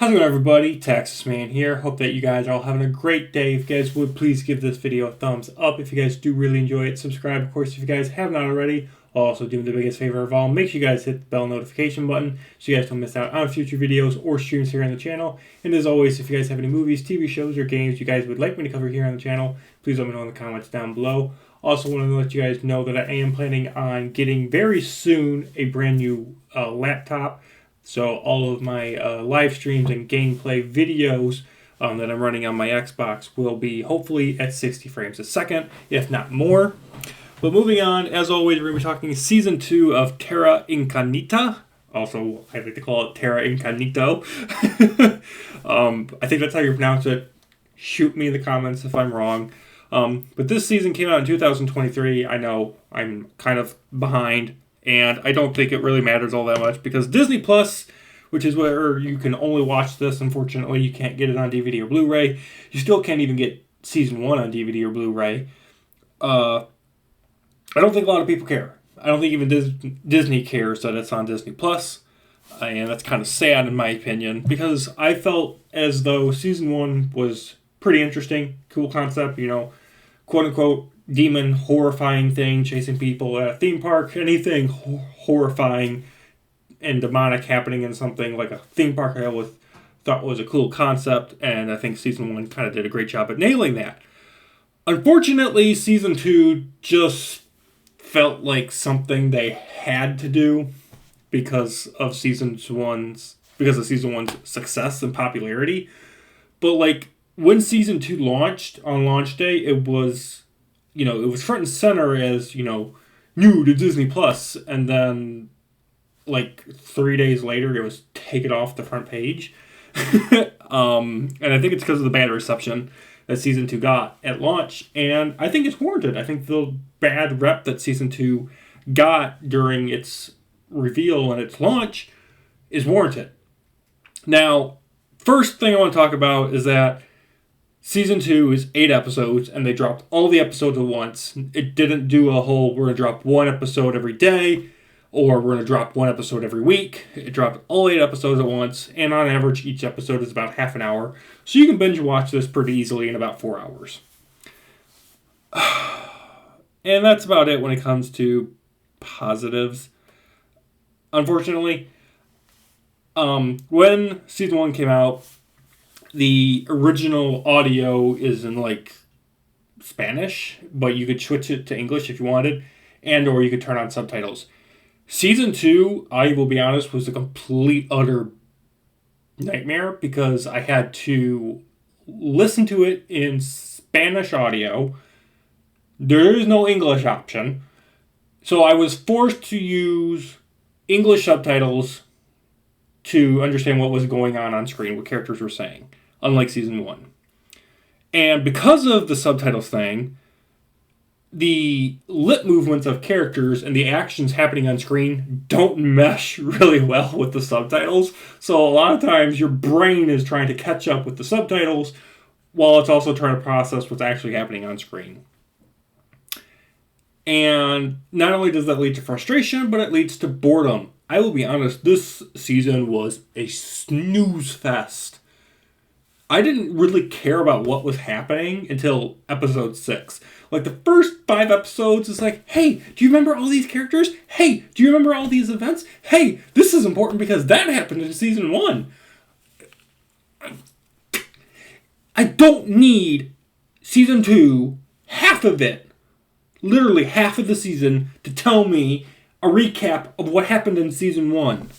How's it going, everybody? Texas Man here. Hope that you guys are all having a great day. If you guys would, please give this video a thumbs up. If you guys do really enjoy it, subscribe. Of course, if you guys have not already, I'll also do me the biggest favor of all. Make sure you guys hit the bell notification button so you guys don't miss out on future videos or streams here on the channel. And as always, if you guys have any movies, TV shows, or games you guys would like me to cover here on the channel, please let me know in the comments down below. Also want to let you guys know that I am planning on getting very soon a brand new laptop. So all of my live streams and gameplay videos that I'm running on my Xbox will be hopefully at 60 frames a second, if not more. But moving on, as always, we're going to be talking Season 2 of Tierra Incognita. Also, I like to call it Terra Incognito. I think that's how you pronounce it. Shoot me in the comments if I'm wrong. But this season came out in 2023. I know I'm kind of behind. And I don't think it really matters all that much because Disney Plus, which is where you can only watch this, unfortunately, you can't get it on DVD or Blu-ray. You still can't even get Season 1 on DVD or Blu-ray. I don't think a lot of people care. I don't think even Disney cares that it's on Disney Plus. And that's kind of sad in my opinion because I felt as though Season 1 was pretty interesting, cool concept, quote-unquote, demon horrifying thing chasing people at a theme park. Anything horrifying and demonic happening in something like a theme park I always thought was a cool concept, and I think Season 1 kind of did a great job at nailing that. Unfortunately, Season 2 just felt like something they had to do because of Season 1's success and popularity. But when Season 2 launched on launch day, it was it was front and center as, new to Disney Plus, and then, 3 days later, it was taken off the front page. And I think it's because of the bad reception that Season 2 got at launch, and I think it's warranted. I think the bad rep that Season 2 got during its reveal and its launch is warranted. Now, first thing I want to talk about is that Season 2 is 8 episodes, and they dropped all the episodes at once. It didn't do a whole, we're going to drop one episode every day, or we're going to drop one episode every week. It dropped all 8 episodes at once, and on average, each episode is about half an hour. So you can binge watch this pretty easily in about 4 hours. And that's about it when it comes to positives. Unfortunately, when Season 1 came out, the original audio is in Spanish, but you could switch it to English if you wanted, and or you could turn on subtitles. Season 2, I will be honest, was a complete utter nightmare because I had to listen to it in Spanish audio. There is no English option, so I was forced to use English subtitles to understand what was going on screen, what characters were saying, unlike Season 1. And because of the subtitles thing, the lip movements of characters and the actions happening on screen don't mesh really well with the subtitles. So a lot of times your brain is trying to catch up with the subtitles while it's also trying to process what's actually happening on screen. And not only does that lead to frustration, but it leads to boredom. I will be honest, this season was a snooze fest. I didn't really care about what was happening until episode 6. The first 5 episodes is hey, do you remember all these characters? Hey, do you remember all these events? Hey, this is important because that happened in Season 1. I don't need Season 2, half of it, literally half of the season, to tell me a recap of what happened in Season 1.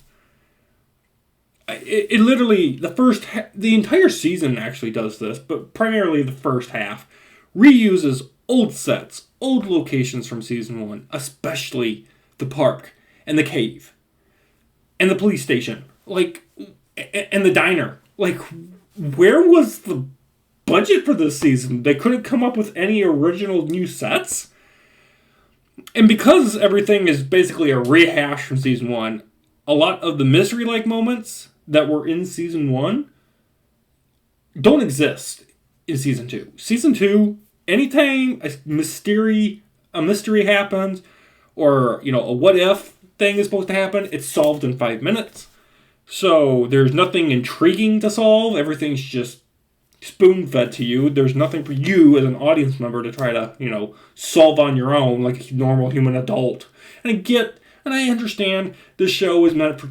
It literally, the entire season actually does this, but primarily the first half, reuses old sets, old locations from Season 1, especially the park, and the cave, and the police station, and the diner. Where was the budget for this season? They couldn't come up with any original new sets? And because everything is basically a rehash from Season 1, a lot of the mystery-like moments that were in Season 1 don't exist in Season 2. Season 2, anytime a mystery happens, or, a what-if thing is supposed to happen, it's solved in 5 minutes. So there's nothing intriguing to solve. Everything's just spoon-fed to you. There's nothing for you as an audience member to try to, solve on your own like a normal human adult. And I understand this show is meant for,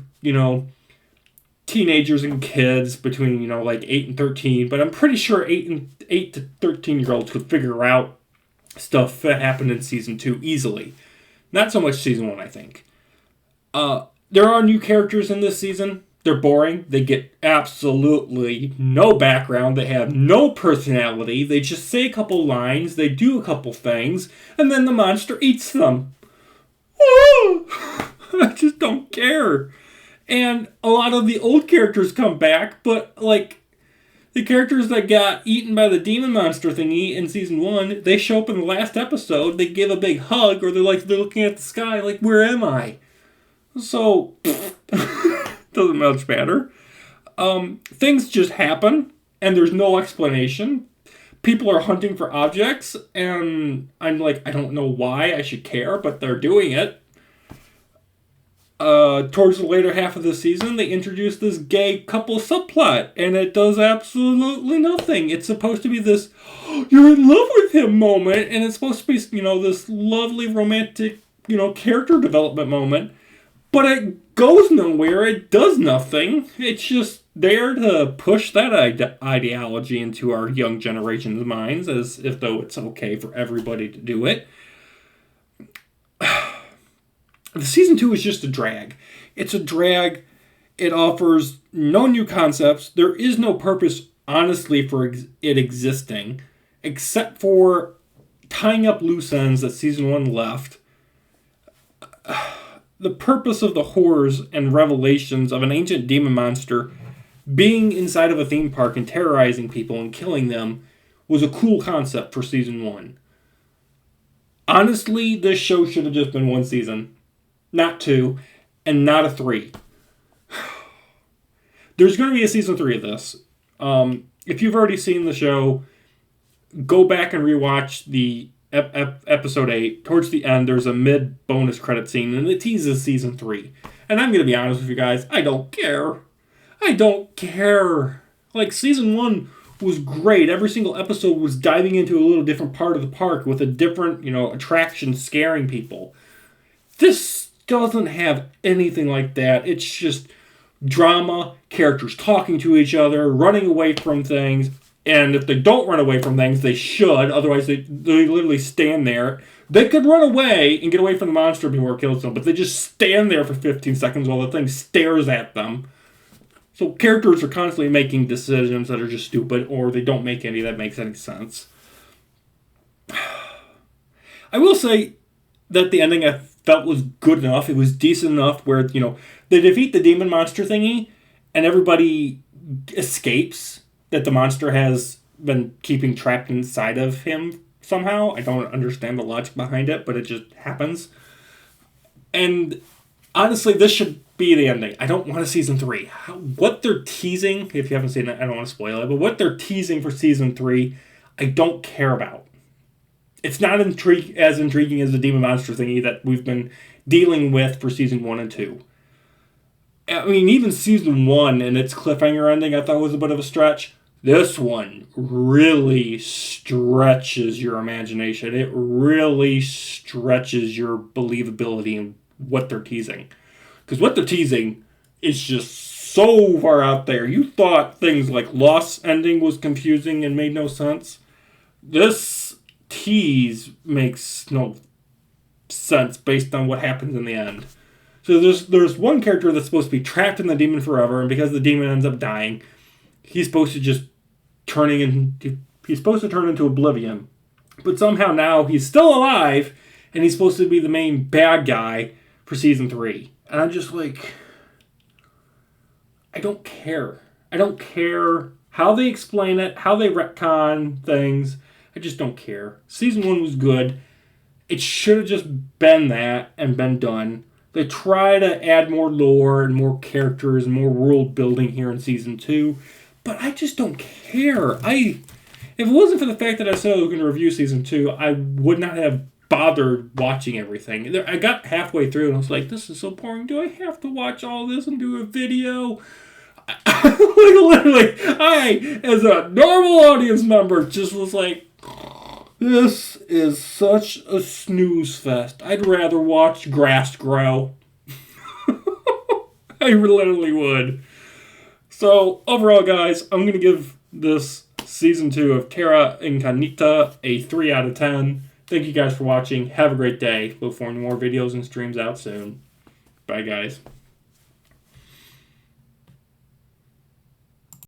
teenagers and kids between, like 8 and 13, but I'm pretty sure 8 to 13-year-olds could figure out stuff that happened in season 2 easily. Not so much season 1, I think. There are new characters in this season. They're boring. They get absolutely no background. They have no personality. They just say a couple lines. They do a couple things. And then the monster eats them. I just don't care. And a lot of the old characters come back, but, the characters that got eaten by the demon monster thingy in season 1, they show up in the last episode, they give a big hug, or they're looking at the sky, where am I? So, doesn't much matter. Things just happen, and there's no explanation. People are hunting for objects, and I'm I don't know why I should care, but they're doing it. Towards the later half of the season, they introduced this gay couple subplot, and it does absolutely nothing. It's supposed to be this, you're in love with him moment, and it's supposed to be, this lovely romantic, character development moment. But it goes nowhere. It does nothing. It's just there to push that ideology into our young generation's minds as if though it's okay for everybody to do it. The season 2 is just a drag. It's a drag. It offers no new concepts. There is no purpose, honestly, for it existing, except for tying up loose ends that season 1 left. The purpose of the horrors and revelations of an ancient demon monster being inside of a theme park and terrorizing people and killing them was a cool concept for season 1. Honestly, this show should have just been 1 season. Not 2, and not a 3. There's going to be a season 3 of this. If you've already seen the show, go back and rewatch the episode 8. Towards the end, there's a mid-bonus credit scene, and it teases season 3. And I'm going to be honest with you guys, I don't care. I don't care. Season 1 was great. Every single episode was diving into a little different part of the park with a different, attraction scaring people. This doesn't have anything like that. It's just drama, characters talking to each other, running away from things, and if they don't run away from things, they should. Otherwise, they literally stand there. They could run away and get away from the monster before it kills them, but they just stand there for 15 seconds while the thing stares at them. So characters are constantly making decisions that are just stupid, or they don't make any that makes any sense. I will say that the ending I felt was good enough. It was decent enough where, they defeat the demon monster thingy and everybody escapes that the monster has been keeping trapped inside of him somehow. I don't understand the logic behind it, but it just happens. And honestly, this should be the ending. I don't want a season 3. What they're teasing, if you haven't seen it, I don't want to spoil it, but what they're teasing for season 3, I don't care about. It's not as intriguing as the demon monster thingy that we've been dealing with for season 1 and 2. I mean, even season 1 and its cliffhanger ending I thought was a bit of a stretch. This one really stretches your imagination. It really stretches your believability in what they're teasing. Because what they're teasing is just so far out there. You thought things like Lost ending was confusing and made no sense. This tease makes no sense based on what happens in the end. So there's one character that's supposed to be trapped in the demon forever, and because the demon ends up dying, he's supposed to turn into oblivion. But somehow now he's still alive, and he's supposed to be the main bad guy for season 3. And I'm just I don't care. I don't care how they explain it, how they retcon things. I just don't care. Season 1 was good. It should have just been that and been done. They try to add more lore and more characters and more world building here in season 2. But I just don't care. If it wasn't for the fact that I said I was going to review season 2, I would not have bothered watching everything. I got halfway through and I was like, this is so boring. Do I have to watch all this and do a video? Like, literally, I, as a normal audience member, just was like, this is such a snooze fest. I'd rather watch grass grow. I literally would. So, overall, guys, I'm going to give this Season 2 of Tierra, Incognita a 3 out of 10. Thank you guys for watching. Have a great day. Look for more videos and streams out soon. Bye, guys.